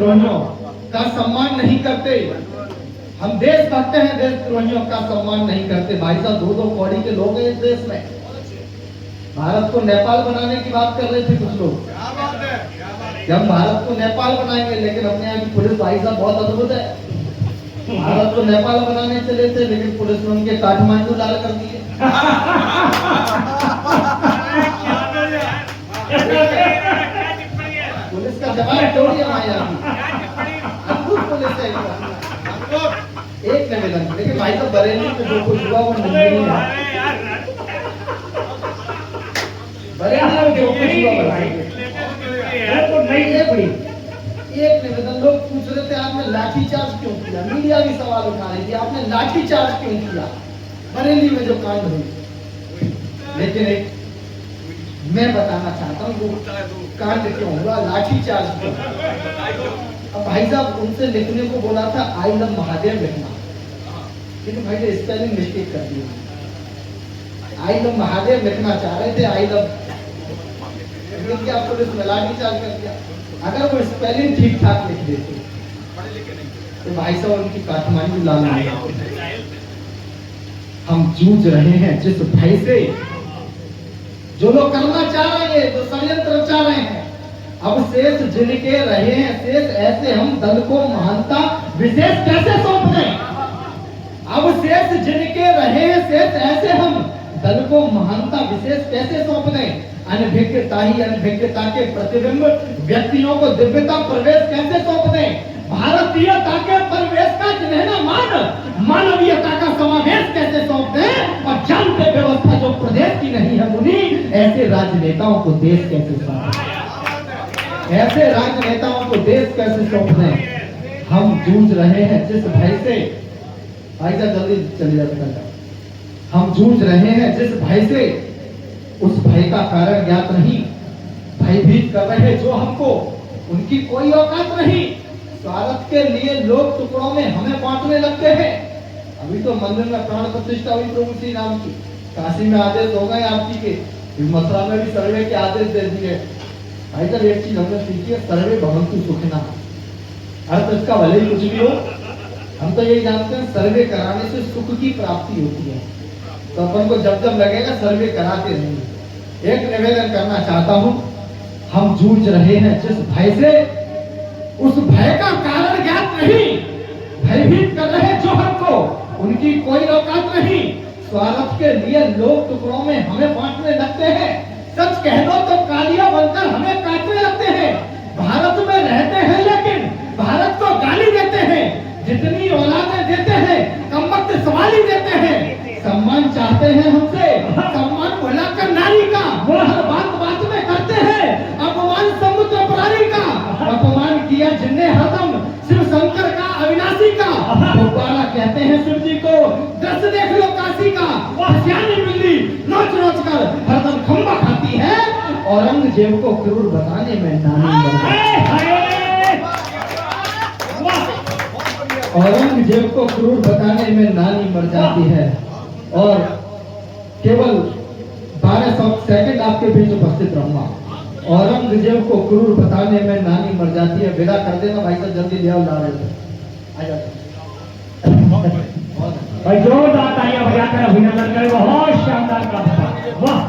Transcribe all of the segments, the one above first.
देशद्रोहियों का सम्मान नहीं करते। हम देशभक्त हैं, देशद्रोहियों का सम्मान नहीं करते। भाई साहब, दो दो कौड़ी के लोग हैं इस देश में। भारत को नेपाल बनाने की बात कर रहे थे कुछ लोग कि हम भारत को नेपाल बनाएंगे, लेकिन अपने यहाँ की पुलिस भाई साहब बहुत अद्भुत है। भारत को नेपाल बनाने चले थे, लेकिन पुलिस ने उनके काठमांडू लाल कर दिए। पुलिस का जवाब थोड़ी है हमारे यहाँ की, अद्भुत पुलिस है। एक निवेदन, लेकिन भाई साहब बरेली में जो कुछ हुआ वो नहीं है। बरेली में जो कुछ हुआ एक निवेदन, लोग पूछ रहे थे आपने लाठीचार्ज क्यों किया, मीडिया भी सवाल उठा रही थी आपने लाठीचार्ज क्यों किया बरेली में जो कांड हुई। लेकिन एक मैं बताना चाहता हूँ वो कांड क्यों हुआ, लाठीचार्ज क्यों। अब भाई साहब उनसे लिखने को बोला था आई लव महादेव लिखना, लेकिन भाई ने स्पेलिंग मिस्टेक कर दी। आई लव महादेव लिखना चाह रहे थे, आई लव क्या पुलिस में लाठीचार्ज कर दिया। अगर वो स्पेलिंग ठीक ठाक लिख देते तो भाई साहब उनकी काठमांडू लाल नहीं होती। हम जूझ रहे हैं जिस भय से, जो लोग करना चाह रहे हैं, जो षड्यंत्र रचा रहे हैं, अब शेष जिनके रहे हैं शेष, ऐसे हम दल को महानता विशेष कैसे सौंप दें। अब शेष जिनके रहे हैं शेष, ऐसे हम दल को महानता विशेष कैसे सौंप दें। अनभिज्ञता ही अनभिज्ञता के प्रतिबिंब, व्यक्तियों को दिव्यता प्रवेश कैसे सौंप दें। भारतीयता के प्रवेश का जिन्हें मान, मानवीयता का समावेश कैसे सौंप दें। और जानते व्यवस्था जो प्रदेश की नहीं है मुनि, ऐसे राजनेताओं को देश कैसे सौंप दें, ऐसे राजनेताओं को देश कैसे सौंप दें। हम जूझ रहे हैं जिस भय से, भाई साहब जल्दी चले जाते, हम जूझ रहे हैं जिस भय से, उस भय का कारण ज्ञात नहीं। भयभीत कर रहे जो हमको, उनकी कोई औकात नहीं। स्वार्थ के लिए लोग टुकड़ों में हमें बांटने लगते हैं। अभी तो मंदिर में प्राण प्रतिष्ठा हुई प्रभु श्री राम की, काशी में आदेश हो गए आपकी के, मथुरा में भी सर्वे के आदेश दे दिए। भाई साहब एक चीज हमने सीखी है, सर्वे भवन्तु सुखिनः। अर्थ इसका भले ही कुछ भी हो, हम तो यही जानते हैं सर्वे कराने से सुख की प्राप्ति होती है। तो अपन को जब जब लगेगा सर्वे कराते रहेंगे। एक निवेदन करना चाहता हूं, हम जूझ रहे हैं जिस भय से, उस भय का कारण ज्ञात नहीं। भयभीत कर रहे जो हमको, उनकी कोई औकात नहीं। स्वार्थ के लिए लोग टुकड़ों में हमें बांटने लगते हैं। सच कह दो तो कालिया बनकर हमें काटने लगते हैं। भारत में रहते हैं लेकिन भारत को गाली देते हैं। जितनी औलादें देते हैं कमबख्त सवाली देते हैं। सम्मान चाहते हैं हमसे, सम्मान भुलाकर नारी का वो हर बात बात में करते हैं। अपमान समुद्र प्राणी का, अपमान किया जिनने हरदम शिव शंकर का, अविनाशी का। भोपाला कहते हैं शिव जी को, दस देख लो काशी का। वह सियानी बिल्ली नोच नोच कर हरदम खंबा खाती है। औरंगजेब को क्रूर बताने में नानी मर जाती है। औरंगजेब को क्रूर बताने में नानी मर जाती है। और केवल 1200 सेकंड आपके बीच उपस्थित रहूंगा। औरंगजेब को क्रूर बताने में नानी मर जाती है। विदा कर देना भाई साहब, जल्दी ले आओ, ला रहे थे आ जाते भाई। जोरदार तालियां बजाकर अभिनंदन करें, बहुत शानदार काम था, वाह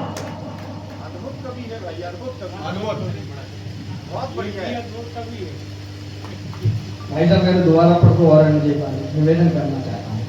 अद्भुत कवि है भाई, अद्भुत बहुत बढ़िया है। भाई साहब मेरे दोबारा पढ़ो औरंगजेब निवेदन करना चाहता हूँ।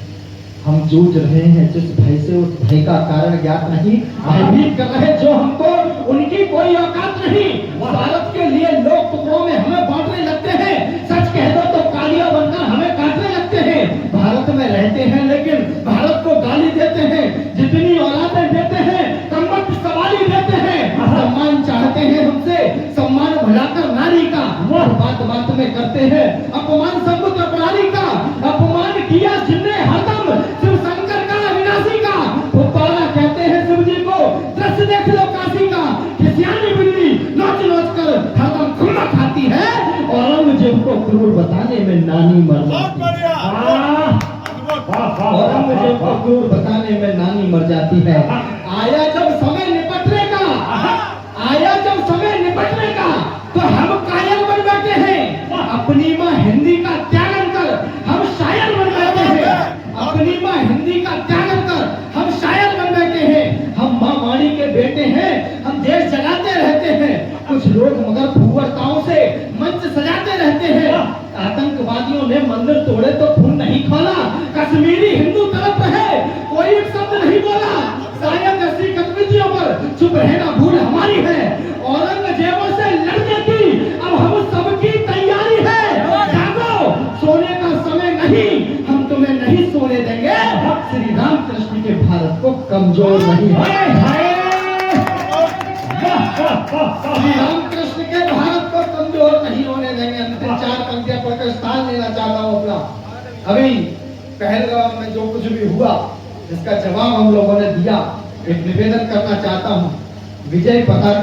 हम जूझ रहे हैं जिस भय से, उस भय का कारण ज्ञात नहीं। भयभीत कर रहे जो हमको, उनकी कोई औकात नहीं। भारत के लिए लोग टुकड़ों में हमें बांटने लगते हैं। सच कह दो तो कालिया बनकर हमें काटने लगते हैं। भारत में रहते हैं लेकिन भारत को गाली देते हैं। जितनी औलादें देते हैं कमबख्त सवाली देते हैं। सम्मान चाहते हैं हमसे, सम्मान भुलाकर नारी का वो बात बात में करते हैं। अपमान समुद्र प्राणी का, अपमान किया जिनने हरदम शिव शंकर का, अविनाशी का। भोपाला कहते हैं शिव जी को, दृश्य देख लो काशी का। खिसियानी बिल्ली नोच नोच कर हरदम खंबा खाती है। औरंगजेब को क्रूर बताने में नानी मर जाती है। औरंगजेब को क्रूर बताने में नानी मर जाती है। आया जब समय निपटने का, आया जब समय निपटने का, तो हम कायल बन बैठे हैं। अपने अपनी माँ हिंदी का त्यागन कर हम शायर बन बैठे हैं। अपनी माँ हिंदी का त्यागन कर हम शायर बन बैठे हैं। हम माँ वाणी के बेटे हैं, हम देश जगाते रहते हैं। कुछ लोग मगर फूवरताओं से मंच सजाते रहते हैं। आतंकवादियों ने मंदिर तोड़े तो खून नहीं खोला। कश्मीरी हिंदू तरफ है, कोई एक शब्द नहीं बोला। शायद ऐसी गतिविधियों पर चुप रहना भूल हमारी है। औरंगजेबों से लड़ने की अब हम सबकी तैयारी है। जागो, सोने का समय नहीं, हम तुम्हें नहीं सोने देंगे। श्री रामकृष्ण के भारत को कमजोर नहीं हाय हाय श्री रामकृष्ण के भारत को कमजोर नहीं होने देंगे। अंतिम 4 पंक्तियां पढ़कर स्थान लेना चाहता हूँ अपना। अभी पहलगाम में जो कुछ भी हुआ इसका जवाब हम लोगों ने दिया। एक निवेदन करना चाहता हूँ, विजय पताका